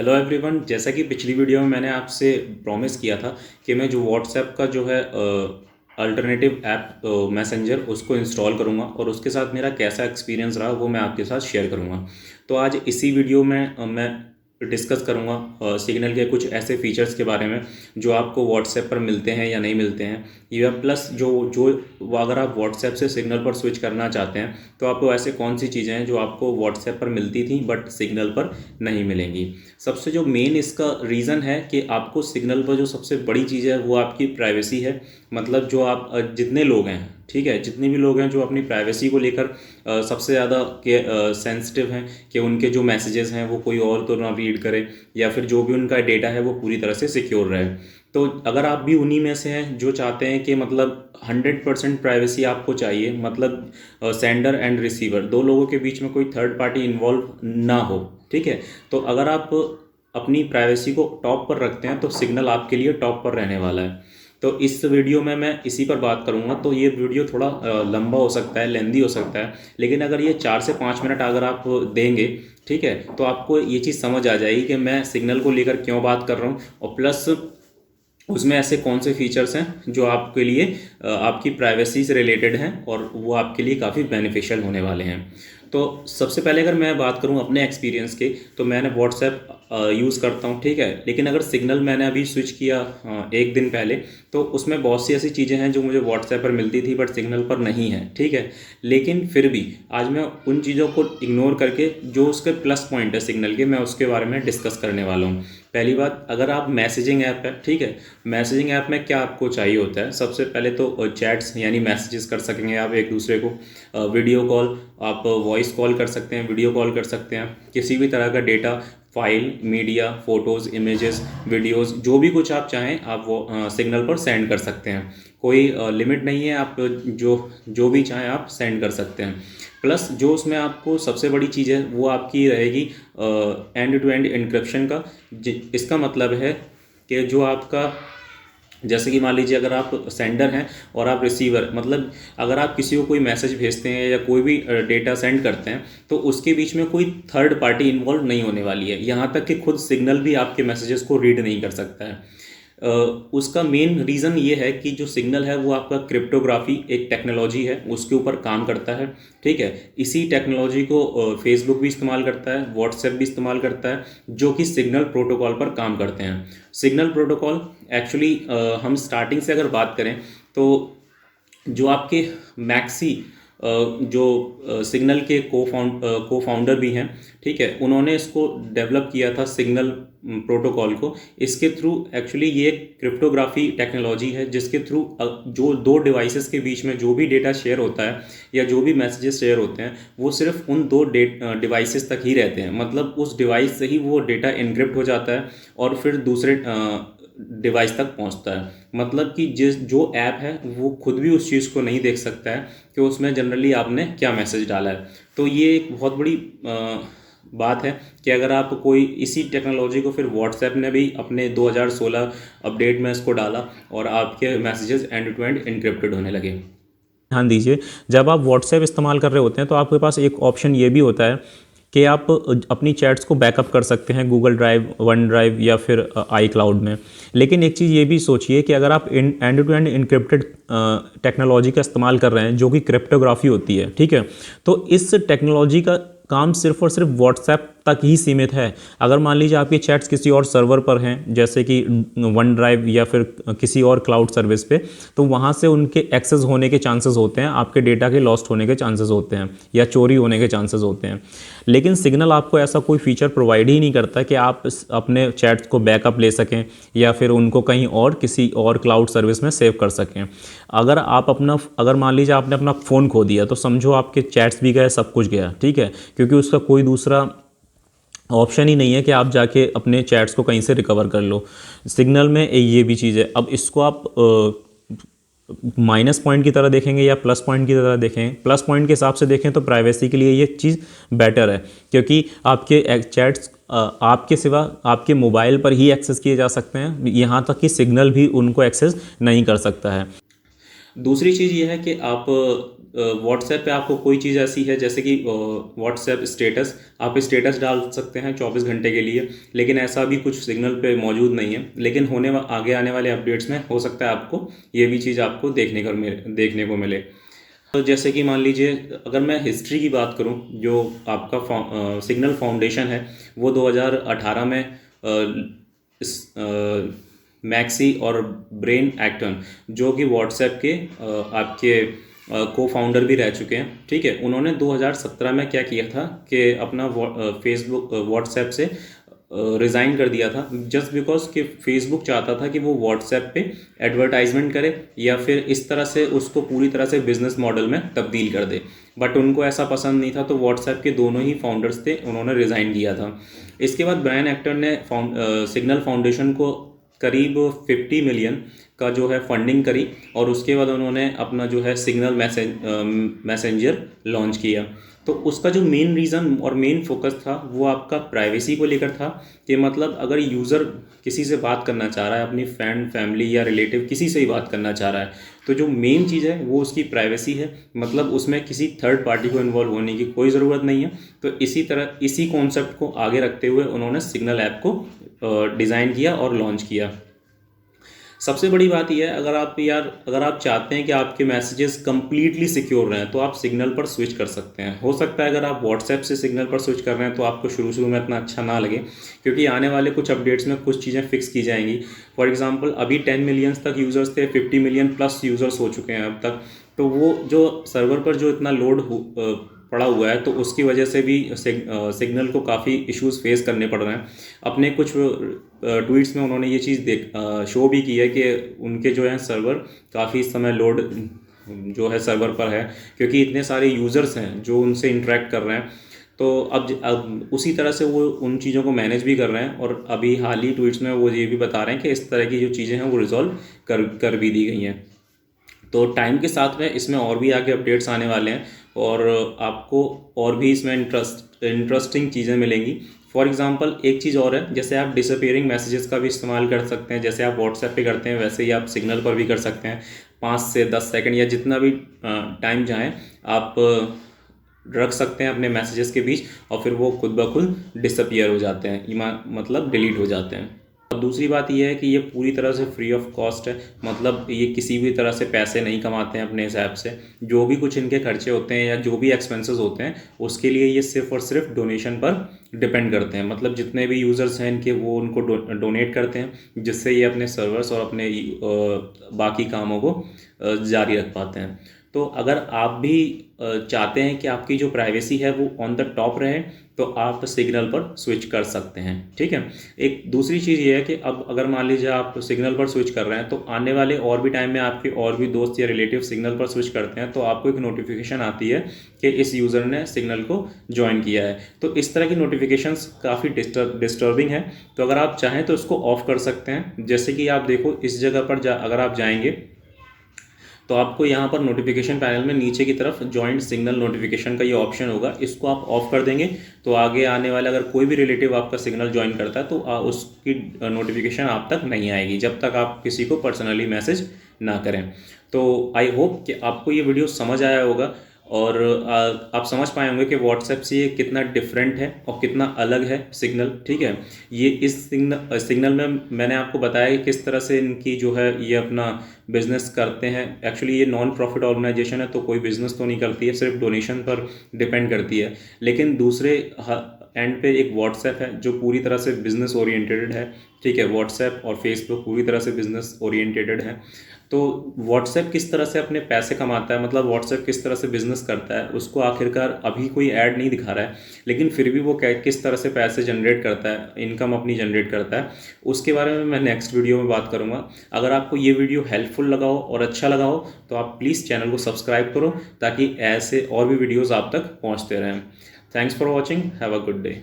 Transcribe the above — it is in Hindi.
Hello everyone. जैसा कि पिछली वीडियो में मैंने आपसे प्रॉमिस किया था कि मैं जो व्हाट्सएप का जो है अल्टरनेटिव ऐप मैसेंजर उसको इंस्टॉल करूंगा और उसके साथ मेरा कैसा एक्सपीरियंस रहा वो मैं आपके साथ शेयर करूंगा। तो आज इसी वीडियो में मैं डिस्कस करूंगा सिग्नल के कुछ ऐसे फीचर्स के बारे में जो आपको व्हाट्सएप पर मिलते हैं या नहीं मिलते हैं, या प्लस जो जो अगर आप व्हाट्सएप से सिग्नल पर स्विच करना चाहते हैं तो आपको ऐसे कौन सी चीज़ें हैं जो आपको व्हाट्सएप पर मिलती थी बट सिग्नल पर नहीं मिलेंगी। सबसे जो मेन इसका रीज़न है कि आपको सिग्नल पर जो सबसे बड़ी चीज़ है वो आपकी प्राइवेसी है। मतलब जो आप जितने लोग हैं, ठीक है, जितने भी लोग हैं जो अपनी प्राइवेसी को लेकर सबसे ज़्यादा के सेंसिटिव हैं कि उनके जो मैसेजेस हैं वो कोई और तो ना रीड करे, या फिर जो भी उनका डेटा है वो पूरी तरह से सिक्योर रहे। तो अगर आप भी उन्हीं में से हैं जो चाहते हैं कि मतलब 100% प्राइवेसी आपको चाहिए, मतलब सेंडर एंड रिसीवर दो लोगों के बीच में कोई थर्ड पार्टी इन्वॉल्व ना हो, ठीक है, तो अगर आप अपनी प्राइवेसी को टॉप पर रखते हैं तो सिग्नल आपके लिए टॉप पर रहने वाला है। तो इस वीडियो में मैं इसी पर बात करूंगा। तो ये वीडियो थोड़ा लंबा हो सकता है, लेंदी हो सकता है, लेकिन अगर ये 4 से 5 मिनट अगर आप देंगे, ठीक है, तो आपको ये चीज़ समझ आ जाएगी कि मैं सिग्नल को लेकर क्यों बात कर रहा हूँ, और प्लस उसमें ऐसे कौन से फीचर्स हैं जो आपके लिए आपकी प्राइवेसी से रिलेटेड हैं और वो आपके लिए काफ़ी बेनिफिशियल होने वाले हैं। तो सबसे पहले अगर मैं बात करूं अपने एक्सपीरियंस के, तो मैंने व्हाट्सएप यूज़ करता हूं, ठीक है, लेकिन अगर सिग्नल मैंने अभी स्विच किया एक दिन पहले, तो उसमें बहुत सी ऐसी चीज़ें हैं जो मुझे व्हाट्सएप पर मिलती थी बट सिग्नल पर नहीं है, ठीक है। लेकिन फिर भी आज मैं उन चीज़ों को इग्नोर करके जो उसके प्लस पॉइंट है सिग्नल के, मैं उसके बारे में डिस्कस करने वाला हूँ। पहली बात, अगर आप मैसेजिंग ऐप है, ठीक है, मैसेजिंग ऐप में क्या आपको चाहिए होता है, सबसे पहले तो चैट्स यानी मैसेजेस कर सकेंगे आप एक दूसरे को, वीडियो कॉल, आप वॉइस कॉल कर सकते हैं, वीडियो कॉल कर सकते हैं, किसी भी तरह का data, file, media, photos, images, videos, जो भी कुछ आप चाहें आप वो सिग्नल पर सेंड कर सकते हैं। कोई लिमिट नहीं है, आप जो जो भी चाहें आप सेंड कर सकते हैं। प्लस जो उसमें आपको सबसे बड़ी चीज़ है वो आपकी रहेगी एंड टू एंड इनक्रिप्शन का। इसका मतलब है कि जो आपका, जैसे कि मान लीजिए अगर आप सेंडर हैं और आप रिसीवर, मतलब अगर आप किसी को कोई मैसेज भेजते हैं या कोई भी डेटा सेंड करते हैं तो उसके बीच में कोई थर्ड पार्टी इन्वॉल्व नहीं होने वाली है। यहाँ तक कि खुद सिग्नल भी आपके मैसेजेस को रीड नहीं कर सकता है। उसका मेन रीज़न ये है कि जो सिग्नल है वो आपका क्रिप्टोग्राफी एक टेक्नोलॉजी है, उसके ऊपर काम करता है, ठीक है। इसी टेक्नोलॉजी को फेसबुक भी इस्तेमाल करता है, व्हाट्सएप भी इस्तेमाल करता है, जो कि सिग्नल प्रोटोकॉल पर काम करते हैं। सिग्नल प्रोटोकॉल एक्चुअली हम स्टार्टिंग से अगर बात करें तो जो आपके मैक्सी जो सिग्नल के को फाउंडर भी हैं, ठीक है, उन्होंने इसको डेवलप किया था सिग्नल प्रोटोकॉल को। इसके थ्रू एक्चुअली ये क्रिप्टोग्राफी टेक्नोलॉजी है जिसके थ्रू जो दो डिवाइसेस के बीच में जो भी डेटा शेयर होता है या जो भी मैसेजेस शेयर होते हैं वो सिर्फ उन दो डिवाइसेस तक ही रहते हैं। मतलब उस डिवाइस से ही वो डेटा इनक्रिप्ट हो जाता है और फिर दूसरे डिवाइस तक पहुंचता है। मतलब कि जो ऐप है वो खुद भी उस चीज़ को नहीं देख सकता है कि उसमें जनरली आपने क्या मैसेज डाला है। तो ये एक बहुत बड़ी बात है कि अगर आप कोई इसी टेक्नोलॉजी को फिर व्हाट्सएप ने भी अपने 2016 अपडेट में इसको डाला और आपके messages end to end encrypted होने लगे। ध्यान दीजिए, जब आप व्हाट्सएप इस्तेमाल कर रहे होते हैं तो आपके पास एक ऑप्शन ये भी होता है कि आप अपनी चैट्स को बैकअप कर सकते हैं गूगल ड्राइव, वन ड्राइव या फिर आई क्लाउड में। लेकिन एक चीज़ ये भी सोचिए कि अगर आप end to end encrypted technology का इस्तेमाल कर रहे हैं जो कि क्रिप्टोग्राफी होती है, ठीक है, तो इस टेक्नोलॉजी का काम सिर्फ और सिर्फ व्हाट्सएप तक ही सीमित है। अगर मान लीजिए आपके चैट्स किसी और सर्वर पर हैं जैसे कि वन ड्राइव या फिर किसी और क्लाउड सर्विस पे, तो वहाँ से उनके एक्सेस होने के चांसेस होते हैं, आपके डेटा के लॉस्ट होने के चांसेस होते हैं या चोरी होने के चांसेस होते हैं। लेकिन सिग्नल आपको ऐसा कोई फीचर प्रोवाइड ही नहीं करता कि आप अपने चैट्स को बैकअप ले सकें या फिर उनको कहीं और किसी और क्लाउड सर्विस में सेव कर सकें। अगर मान लीजिए आपने अपना फ़ोन खो दिया तो समझो आपके चैट्स भी गए, सब कुछ गया, ठीक है, क्योंकि उसका कोई दूसरा ऑप्शन ही नहीं है कि आप जाके अपने चैट्स को कहीं से रिकवर कर लो। सिग्नल में ये भी चीज़ है। अब इसको आप माइनस पॉइंट की तरह देखेंगे या प्लस पॉइंट की तरह देखें, प्लस पॉइंट के हिसाब से देखें तो प्राइवेसी के लिए ये चीज़ बेटर है, क्योंकि आपके चैट्स आपके सिवा आपके मोबाइल पर ही एक्सेस किए जा सकते हैं, यहाँ तक कि सिग्नल भी उनको एक्सेस नहीं कर सकता है। दूसरी चीज़ ये है कि आप व्हाट्सएप पे आपको कोई चीज़ ऐसी है जैसे कि व्हाट्सएप स्टेटस, आप स्टेटस डाल सकते हैं 24 घंटे के लिए, लेकिन ऐसा भी कुछ सिग्नल पे मौजूद नहीं है। लेकिन आगे आने वाले अपडेट्स में हो सकता है आपको ये भी चीज़ आपको देखने को मिले। तो जैसे कि मान लीजिए अगर मैं हिस्ट्री की बात करूं, जो आपका सिग्नल फाउंडेशन है वो 2018 में मैक्सी और ब्रेन एक्टन, जो कि व्हाट्सएप के आपके को फाउंडर भी रह चुके हैं, ठीक है, उन्होंने 2017 में क्या किया था कि अपना फेसबुक व्हाट्सएप से रिज़ाइन कर दिया था, जस्ट बिकॉज कि फेसबुक चाहता था कि वो व्हाट्सएप पे एडवर्टाइजमेंट करे या फिर इस तरह से उसको पूरी तरह से बिजनेस मॉडल में तब्दील कर दे, बट उनको ऐसा पसंद नहीं था। तो व्हाट्सएप के दोनों ही फाउंडर्स थे, उन्होंने रिज़ाइन किया था। इसके बाद ब्रायन एक्टर ने सिग्नल फाउंडेशन को करीब 50 मिलियन का जो है फंडिंग करी, और उसके बाद उन्होंने अपना जो है सिग्नल मैसेंजर लॉन्च किया। तो उसका जो मेन रीज़न और मेन फोकस था वो आपका प्राइवेसी को लेकर था, कि मतलब अगर यूज़र किसी से बात करना चाह रहा है, अपनी फ्रेंड फैमिली या रिलेटिव किसी से ही बात करना चाह रहा है, तो जो मेन चीज़ है वो उसकी प्राइवेसी है, मतलब उसमें किसी थर्ड पार्टी को इन्वॉल्व होने की कोई ज़रूरत नहीं है। तो इसी कॉन्सेप्ट को आगे रखते हुए उन्होंने सिग्नल ऐप को डिज़ाइन किया और लॉन्च किया। सबसे बड़ी बात यह है, अगर आप चाहते हैं कि आपके मैसेजेस कंप्लीटली सिक्योर रहें तो आप सिग्नल पर स्विच कर सकते हैं। हो सकता है अगर आप व्हाट्सएप से सिग्नल पर स्विच कर रहे हैं तो आपको शुरू में इतना अच्छा ना लगे, क्योंकि आने वाले कुछ अपडेट्स में कुछ चीज़ें फिक्स की जाएंगी। फॉर एग्जांपल अभी 10 मिलियंस तक यूज़र्स थे, 50 मिलियन प्लस यूज़र्स हो चुके हैं अब तक, तो वो जो सर्वर पर जो इतना लोड पड़ा हुआ है तो उसकी वजह से भी सिग्नल को काफ़ी इश्यूज फेस करने पड़ रहे हैं। अपने कुछ ट्वीट्स में उन्होंने ये चीज़ शो भी की है कि उनके जो है सर्वर काफ़ी समय लोड जो है सर्वर पर है, क्योंकि इतने सारे यूज़र्स हैं जो उनसे इंटरेक्ट कर रहे हैं। तो अब उसी तरह से वो उन चीज़ों को मैनेज भी कर रहे हैं, और अभी हाल ही ट्वीट्स में वो ये भी बता रहे हैं कि इस तरह की जो चीज़ें हैं वो रिजॉल्व कर भी दी गई हैं। तो टाइम के साथ में इसमें और भी आगे अपडेट्स आने वाले हैं, और आपको और भी इसमें इंटरेस्टिंग चीज़ें मिलेंगी। फॉर एग्जांपल एक चीज़ और है, जैसे आप डिसअपीयरिंग मैसेजेस का भी इस्तेमाल कर सकते हैं, जैसे आप व्हाट्सएप पे करते हैं वैसे ही आप सिग्नल पर भी कर सकते हैं। 5 से 10 सेकंड या जितना भी टाइम चाहें आप रख सकते हैं अपने मैसेजेस के बीच, और फिर वो खुद ब खुद डिसअपीयर हो जाते हैं, मतलब डिलीट हो जाते हैं। और दूसरी बात यह है कि ये पूरी तरह से फ्री ऑफ कॉस्ट है, मतलब ये किसी भी तरह से पैसे नहीं कमाते हैं अपने इस ऐप से। जो भी कुछ इनके खर्चे होते हैं या जो भी एक्सपेंसेस होते हैं उसके लिए ये सिर्फ और सिर्फ डोनेशन पर डिपेंड करते हैं, मतलब जितने भी यूज़र्स हैं इनके वो उनको डोनेट करते हैं, जिससे ये अपने सर्वर्स और अपने बाकी कामों को जारी रख पाते हैं। तो अगर आप भी चाहते हैं कि आपकी जो प्राइवेसी है वो ऑन द टॉप रहे, तो आप सिग्नल पर स्विच कर सकते हैं, ठीक है। एक दूसरी चीज़ ये है कि अब अगर मान लीजिए आप सिग्नल पर स्विच कर रहे हैं, तो आने वाले और भी टाइम में आपके और भी दोस्त या रिलेटिव सिग्नल पर स्विच करते हैं तो आपको एक नोटिफिकेशन आती है कि इस यूज़र ने सिग्नल को ज्वाइन किया है। तो इस तरह की नोटिफिकेशंस काफ़ी डिस्टर्बिंग है, तो अगर आप चाहें तो इसको ऑफ कर सकते हैं। जैसे कि आप देखो इस जगह पर अगर आप जाएंगे तो आपको यहाँ पर नोटिफिकेशन पैनल में नीचे की तरफ जॉइंट सिग्नल नोटिफिकेशन का ये ऑप्शन होगा, इसको आप ऑफ कर देंगे तो आगे आने वाला अगर कोई भी रिलेटिव आपका सिग्नल ज्वाइन करता है तो उसकी नोटिफिकेशन आप तक नहीं आएगी जब तक आप किसी को पर्सनली मैसेज ना करें। तो आई होप कि आपको ये वीडियो समझ आया होगा, और आप समझ पाए होंगे कि व्हाट्सएप से ये कितना डिफरेंट है और कितना अलग है सिग्नल, ठीक है। ये इस सिग्नल में मैंने आपको बताया कि किस तरह से इनकी जो है ये अपना बिजनेस करते हैं। एक्चुअली ये नॉन प्रॉफिट ऑर्गेनाइजेशन है, तो कोई बिजनेस तो नहीं करती है, सिर्फ डोनेशन पर डिपेंड करती है। लेकिन दूसरे एंड पे एक व्हाट्सएप है जो पूरी तरह से बिजनेस ओरिएंटेड है, ठीक है। व्हाट्सएप और फेसबुक पूरी तरह से बिजनेस ओरिएंटेड है। तो व्हाट्सएप किस तरह से अपने पैसे कमाता है, मतलब व्हाट्सएप किस तरह से बिजनेस करता है, उसको आखिरकार अभी कोई ऐड नहीं दिखा रहा है, लेकिन फिर भी वो किस तरह से पैसे जनरेट करता है, इनकम अपनी जनरेट करता है, उसके बारे में मैं नेक्स्ट वीडियो में बात करूँगा। अगर आपको ये वीडियो हेल्पफुल लगा हो और अच्छा लगा हो तो आप प्लीज़ चैनल को सब्सक्राइब करो, ताकि ऐसे और भी वीडियोज़ आप तक पहुँचते रहें। Thanks for watching, have a good day.